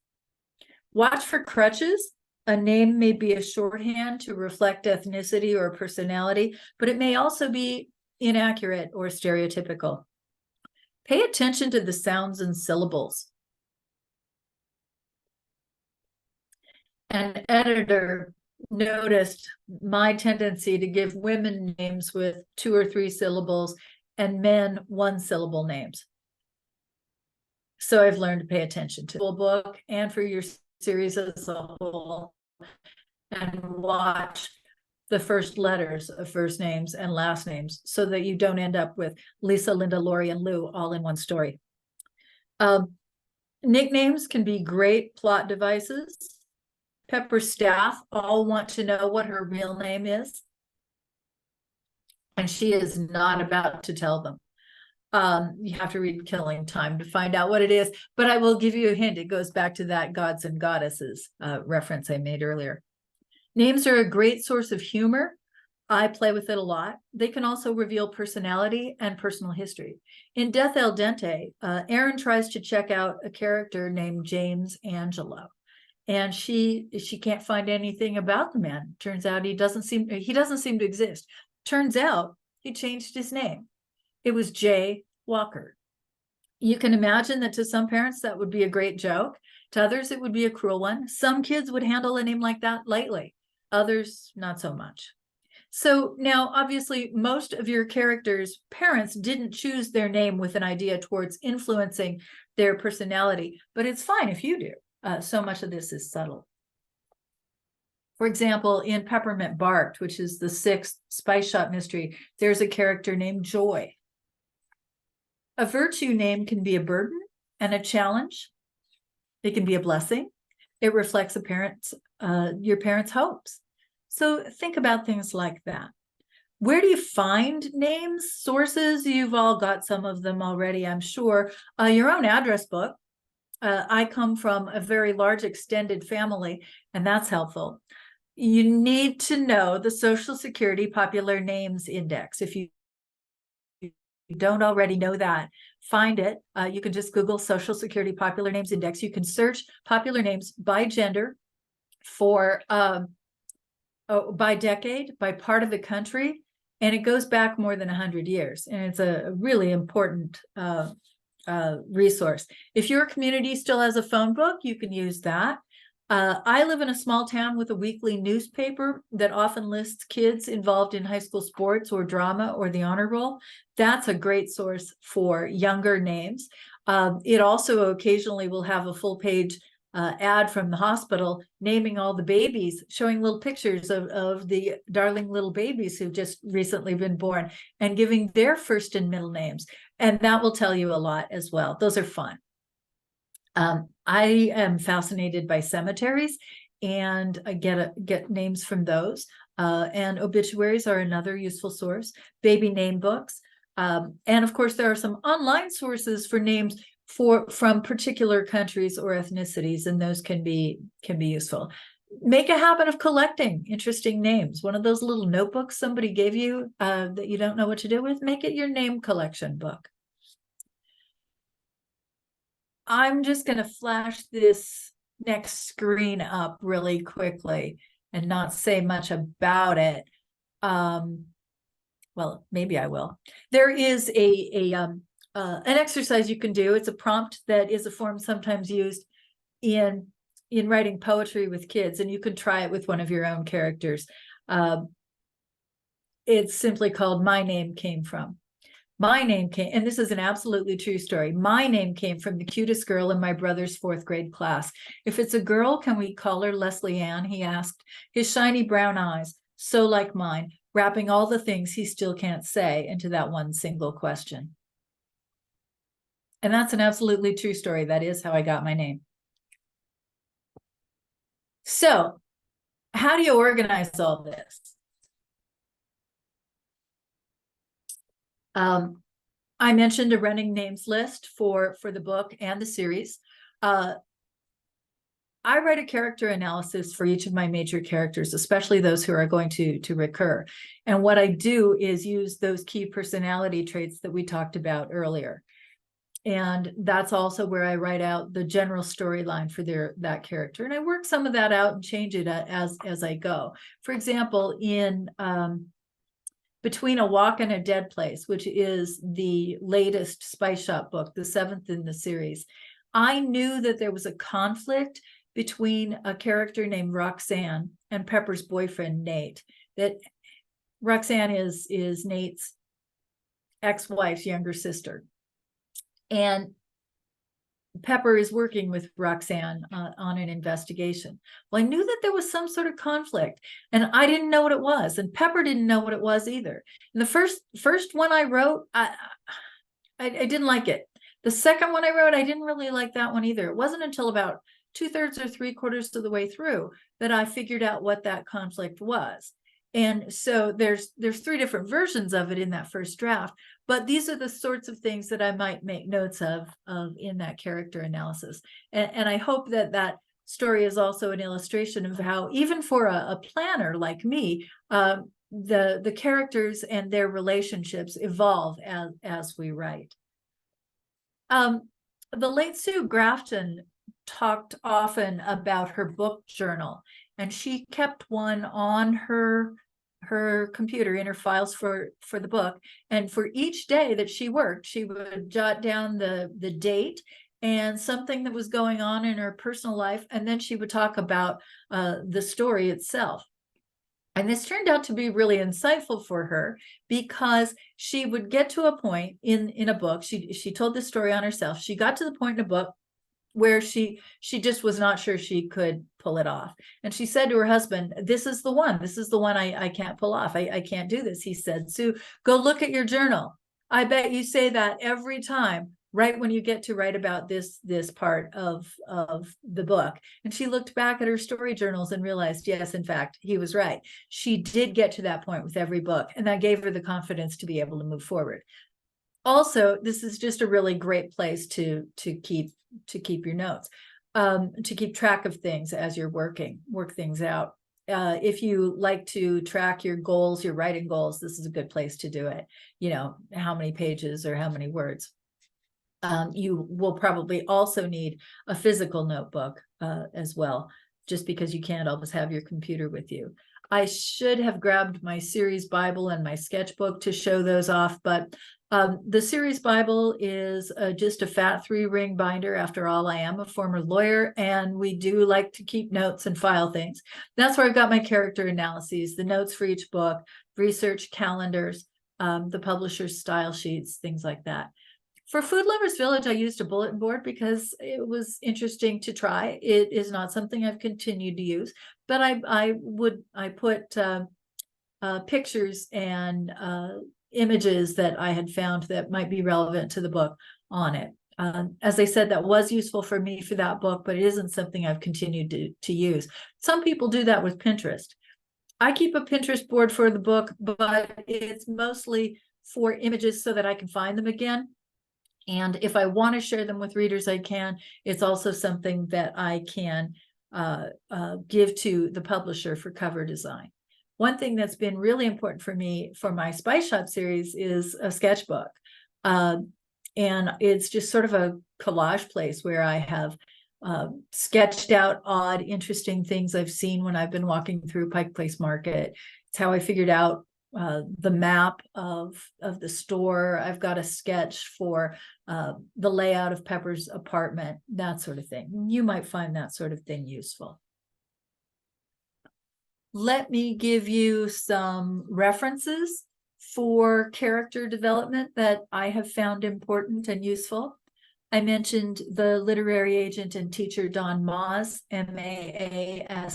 Watch for crutches. A name may be a shorthand to reflect ethnicity or personality, but it may also be inaccurate or stereotypical. Pay attention to the sounds and syllables. An editor noticed my tendency to give women names with 2 or 3 syllables and men 1-syllable names. So I've learned to pay attention to the whole book and for your series as a whole, and watch the first letters of first names and last names so that you don't end up with Lisa, Linda, Lori, and Lou all in one story. Nicknames can be great plot devices. Pepper's staff all want to know what her real name is, and she is not about to tell them. You have to read Killing Time to find out what it is, but I will give you a hint. It goes back to that gods and goddesses reference I made earlier. Names are a great source of humor. I play with it a lot. They can also reveal personality and personal history. In Death al Dente, Erin tries to check out a character named James Angelo, and she can't find anything about the man. Turns out he doesn't seem to exist. Turns out he changed his name. It was Jay Walker. You can imagine that to some parents that would be a great joke. To others, it would be a cruel one. Some kids would handle a name like that lightly. others not so much. So now, obviously, most of your characters' parents didn't choose their name with an idea towards influencing their personality, but it's fine if you do. So much of this is subtle. For example, in Peppermint Barked, which is the 6th Spice Shop mystery, there's a character named Joy. A virtue name can be a burden and a challenge. It can be a blessing. It reflects your parents' hopes. So think about things like that. Where do you find names, sources? You've all got some of them already, I'm sure. Your own address book. I come from a very large extended family, and that's helpful. You need to know the Social Security Popular Names Index. If you don't already know that, find it. You can just Google Social Security Popular Names Index. You can search popular names by gender, for by decade, by part of the country, and it goes back more than 100 years. And it's a really important resource. If your community still has a phone book, you can use that. I live in a small town with a weekly newspaper that often lists kids involved in high school sports or drama or the honor roll. That's a great source for younger names. It also occasionally will have a full page ad from the hospital naming all the babies, showing little pictures of the darling little babies who've just recently been born and giving their first and middle names. And that will tell you a lot as well. Those are fun. I am fascinated by cemeteries, and I get names from those. And obituaries are another useful source. Baby name books. And of course, there are some online sources for names from particular countries or ethnicities, and those can be useful. Make a habit of collecting interesting names. One of those little notebooks somebody gave you that you don't know what to do with, make it your name collection book. I'm just going to flash this next screen up really quickly and not say much about it. Well, maybe I will. There is an exercise you can do. It's a prompt that is a form sometimes used in writing poetry with kids, and you can try it with one of your own characters. It's simply called "My Name Came From." My name came, and this is an absolutely true story. My name came from the cutest girl in my brother's 4th grade class. If it's a girl, can we call her Leslie Ann? He asked, his shiny brown eyes, so like mine, wrapping all the things he still can't say into that one single question. And that's an absolutely true story. That is how I got my name. So, how do you organize all this? I mentioned a running names list for the book and the series. I write a character analysis for each of my major characters, especially those who are going to recur. And what I do is use those key personality traits that we talked about earlier. And that's also where I write out the general storyline for that character. And I work some of that out and change it as I go. For example, in Between a Walk and a Dead Place, which is the latest Spice Shop book, the 7th in the series, I knew that there was a conflict between a character named Roxanne and Pepper's boyfriend, Nate. That Roxanne is Nate's ex-wife's younger sister. And Pepper is working with Roxanne on an investigation. Well, I knew that there was some sort of conflict, and I didn't know what it was, and Pepper didn't know what it was either. And the first one I wrote, I didn't like it. The second one I wrote, I didn't really like that one either. It wasn't until about 2/3 or 3/4 of the way through that I figured out what that conflict was. And so there's 3 different versions of it in that first draft, but these are the sorts of things that I might make notes of in that character analysis. And I hope that story is also an illustration of how, even for a planner like me, the characters and their relationships evolve as we write. The late Sue Grafton talked often about her book journal, and she kept one on her computer in her files for the book. And for each day that she worked, she would jot down the date and something that was going on in her personal life, and then she would talk about the story itself. And this turned out to be really insightful for her, because she would get to a point in a book. She told this story on herself. She got to the point in a book where she just was not sure she could pull it off. And she said to her husband, this is the one I can't pull off. I can't do this. He said, Sue, go look at your journal. I bet you say that every time, right when you get to write about this part of the book. And she looked back at her story journals and realized, yes, in fact, he was right. She did get to that point with every book, and that gave her the confidence to be able to move forward. Also, this is just a really great place to keep your notes, to keep track of things as you're work things out. If you like to track your goals, your writing goals, this is a good place to do it. You know, how many pages or how many words. You will probably also need a physical notebook as well, just because you can't always have your computer with you. I should have grabbed my series Bible and my sketchbook to show those off, but the series Bible is just a fat 3-ring binder. After all, I am a former lawyer, and we do like to keep notes and file things. That's where I've got my character analyses, the notes for each book, research calendars, the publisher's style sheets, things like that. For Food Lovers Village, I used a bulletin board because it was interesting to try. It is not something I've continued to use, but I put pictures and images that I had found that might be relevant to the book on it. As I said, that was useful for me for that book, but it isn't something I've continued to use. Some people do that with Pinterest. I keep a Pinterest board for the book, but it's mostly for images so that I can find them again. And if I want to share them with readers, I can. It's also something that I can give to the publisher for cover design. One thing that's been really important for me for my Spice Shop series is a sketchbook. And it's just sort of a collage place where I have sketched out odd, interesting things I've seen when I've been walking through Pike Place Market. It's how I figured out the map of the store. I've got a sketch for the layout of Pepper's apartment, that sort of thing. You might find that sort of thing useful. Let me give you some references for character development that I have found important and useful. I mentioned the literary agent and teacher Don Maass, M-A-A-S-S.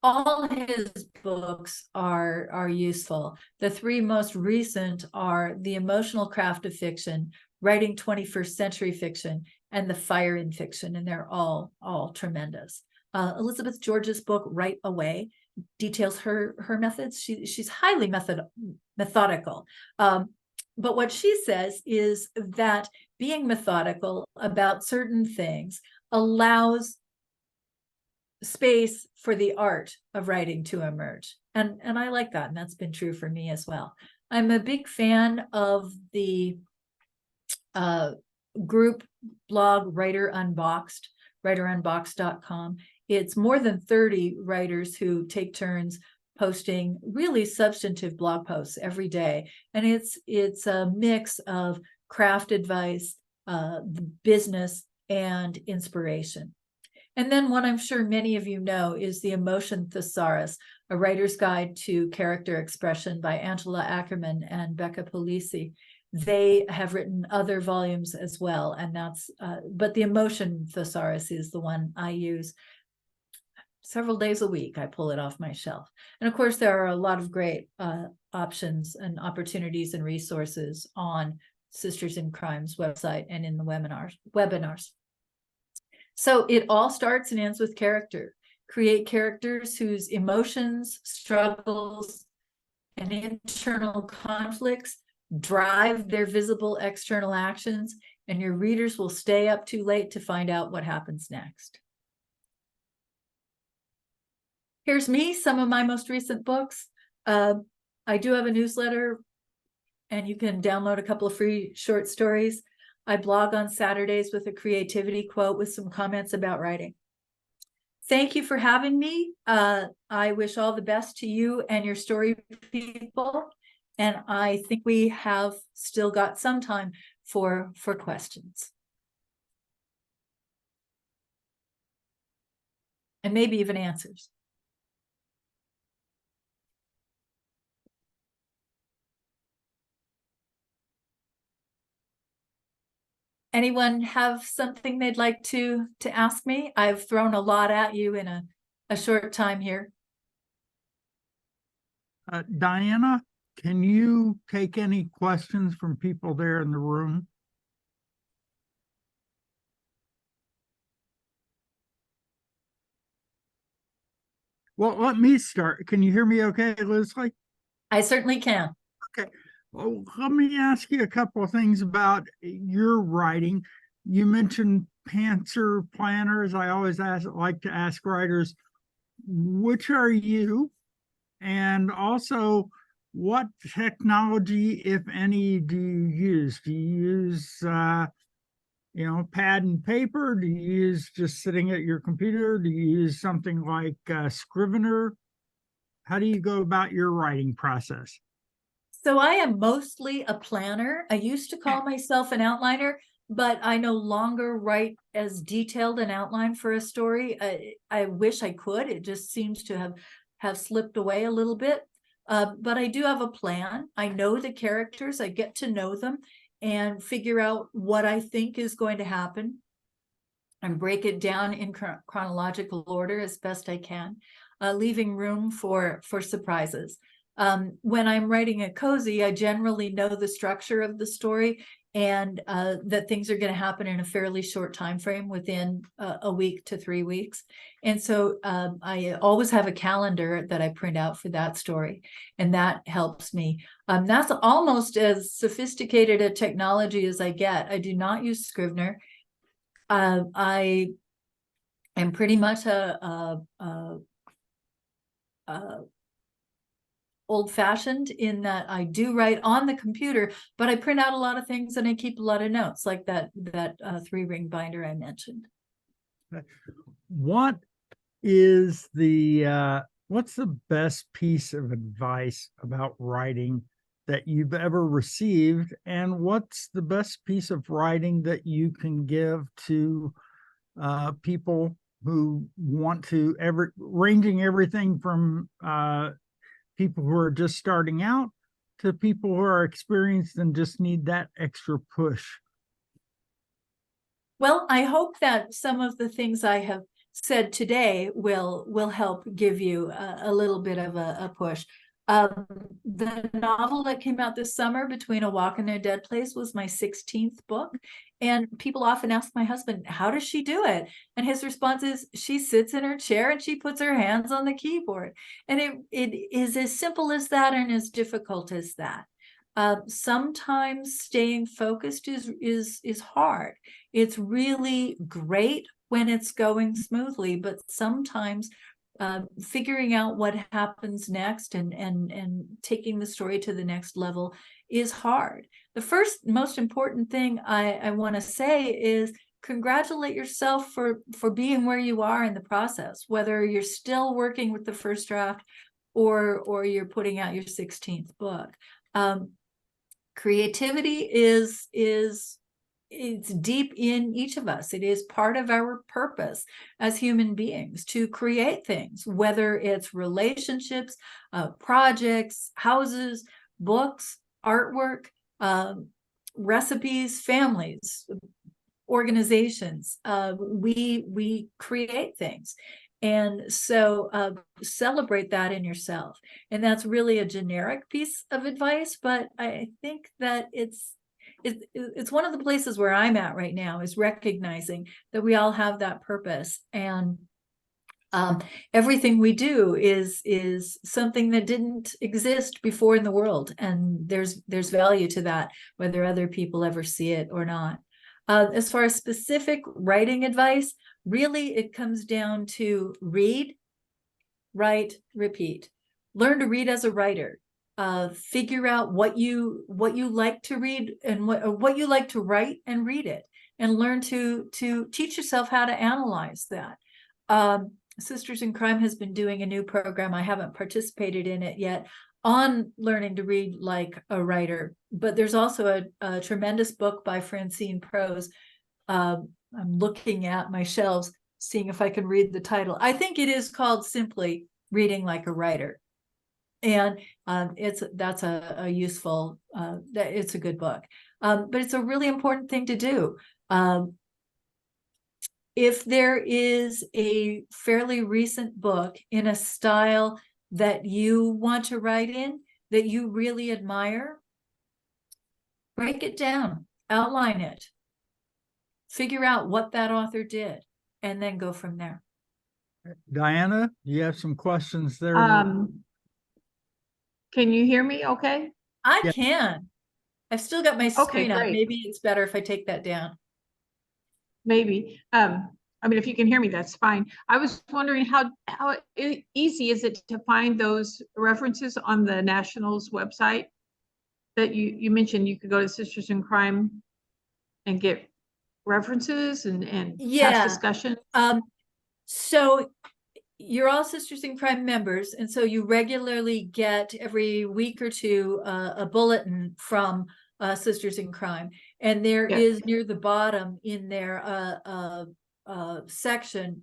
All his books are useful. The 3 most recent are The Emotional Craft of Fiction, Writing 21st Century Fiction, and The Fire in Fiction, and they're all tremendous. Elizabeth George's book, Right Away, details her methods. She's highly methodical. But what she says is that being methodical about certain things allows space for the art of writing to emerge. And I like that. And that's been true for me as well. I'm a big fan of the group blog Writer Unboxed, writerunboxed.com. It's more than 30 writers who take turns posting really substantive blog posts every day. And it's a mix of craft advice, business, and inspiration. And then one I'm sure many of you know is The Emotion Thesaurus, a writer's guide to character expression by Angela Ackerman and Becca Polisi. They have written other volumes as well, and but The Emotion Thesaurus is the one I use several days a week. I pull it off my shelf. And of course, there are a lot of great options and opportunities and resources on Sisters in Crime's website and in the webinars. So it all starts and ends with character. Create characters whose emotions, struggles, and internal conflicts drive their visible external actions, and your readers will stay up too late to find out what happens next. Here's me, some of my most recent books. I do have a newsletter, and you can download a couple of free short stories. I blog on Saturdays with a creativity quote with some comments about writing. Thank you for having me. I wish all the best to you and your story people. And I think we have still got some time for questions. And maybe even answers. Anyone have something they'd like to ask me? I've thrown a lot at you in a short time here. Diana, can you take any questions from people there in the room? Well, let me start. Can you hear me okay, Leslie? I certainly can. Okay. Well, let me ask you a couple of things about your writing. You mentioned pantser planners. I always like to ask writers, which are you? And also, what technology, if any, do you use? Do you use, pad and paper? Do you use just sitting at your computer? Do you use something like Scrivener? How do you go about your writing process? So I am mostly a planner. I used to call myself an outliner, but I no longer write as detailed an outline for a story. I wish I could. It just seems to have slipped away a little bit. But I do have a plan. I know the characters. I get to know them and figure out what I think is going to happen and break it down in chronological order as best I can, leaving room for surprises. When I'm writing a cozy, I generally know the structure of the story and that things are going to happen in a fairly short time frame within a week to 3 weeks. And so I always have a calendar that I print out for that story, and that helps me. That's almost as sophisticated a technology as I get. I do not use Scrivener. I am pretty much a old-fashioned in that I do write on the computer, but I print out a lot of things and I keep a lot of notes, like that 3-ring binder I mentioned. What is what's the best piece of advice about writing that you've ever received, and what's the best piece of writing that you can give to people who want to, ranging everything from people who are just starting out to people who are experienced and just need that extra push? Well, I hope that some of the things I have said today will help give you a little bit of a push. The novel that came out this summer, Between a Walk and a Dead Place, was my 16th book. And people often ask my husband, how does she do it? And his response is, she sits in her chair and she puts her hands on the keyboard. And it is as simple as that and as difficult as that. Sometimes staying focused is hard. It's really great when it's going smoothly, but sometimes figuring out what happens next and taking the story to the next level is hard. The first most important thing I want to say is congratulate yourself for being where you are in the process, whether you're still working with the first draft or you're putting out your 16th book. Creativity it's deep in each of us. It is part of our purpose as human beings to create things, whether it's relationships, projects, houses, books, artwork, recipes, families, organizations. We create things. And so celebrate that in yourself. And that's really a generic piece of advice, but I think that it's one of the places where I'm at right now, is recognizing that we all have that purpose, and everything we do is something that didn't exist before in the world, and there's value to that, whether other people ever see it or not. As far as specific writing advice, really it comes down to read, write, repeat. Learn to read as a writer. Figure out what you like to read and what you like to write, and read it, and learn to teach yourself how to analyze that. Sisters in Crime has been doing a new program. I haven't participated in it yet, on learning to read like a writer, but there's also a tremendous book by Francine Prose. I'm looking at my shelves, seeing if I can read the title. I think it is called simply Reading Like a Writer. And that's a useful, it's a good book. But it's a really important thing to do. If there is a fairly recent book in a style that you want to write in, that you really admire, break it down, outline it, figure out what that author did, and then go from there. Diana, you have some questions there? Can you hear me okay? I Yeah. can. I've still got my Okay, screen up. great. Maybe it's better if I take that down. Maybe. I mean, if you can hear me, that's fine. I was wondering how easy is it to find those references on the Nationals website that you mentioned? You could go to Sisters in Crime and get references and Yeah. past discussion. So you're all Sisters in Crime members, and so you regularly get every week or two a bulletin from Sisters in Crime, and there Yeah. is near the bottom in there section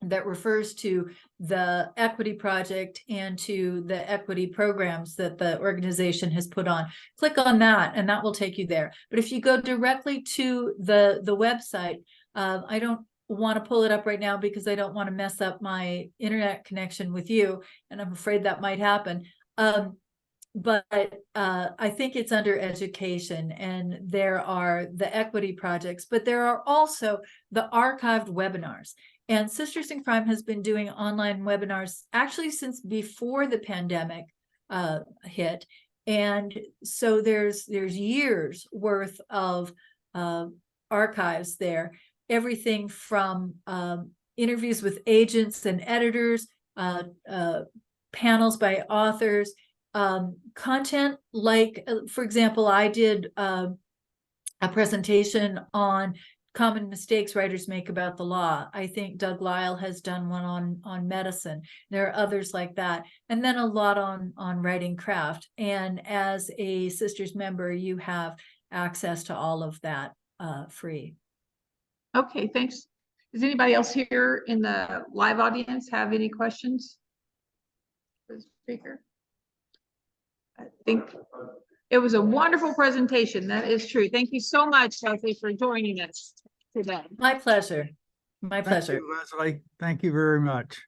that refers to the equity project and to the equity programs that the organization has put on. Click on that and that will take you there. But if you go directly to the website, I don't want to pull it up right now because I don't want to mess up my internet connection with you, and I'm afraid that might happen. But I think it's under education, and there are the equity projects, but there are also the archived webinars. And Sisters in Crime has been doing online webinars actually since before the pandemic hit. And so there's years worth of archives there, everything from interviews with agents and editors, panels by authors, content like, for example, I did a presentation on common mistakes writers make about the law. I think Doug Lyle has done one on medicine. There are others like that. And then a lot on writing craft. And as a Sisters member, you have access to all of that free. Okay, thanks. Does anybody else here in the live audience have any questions for the speaker? I think it was a wonderful presentation. That is true. Thank you so much, Leslie, for joining us today. My pleasure. My Thank pleasure. you, Leslie. Thank you very much.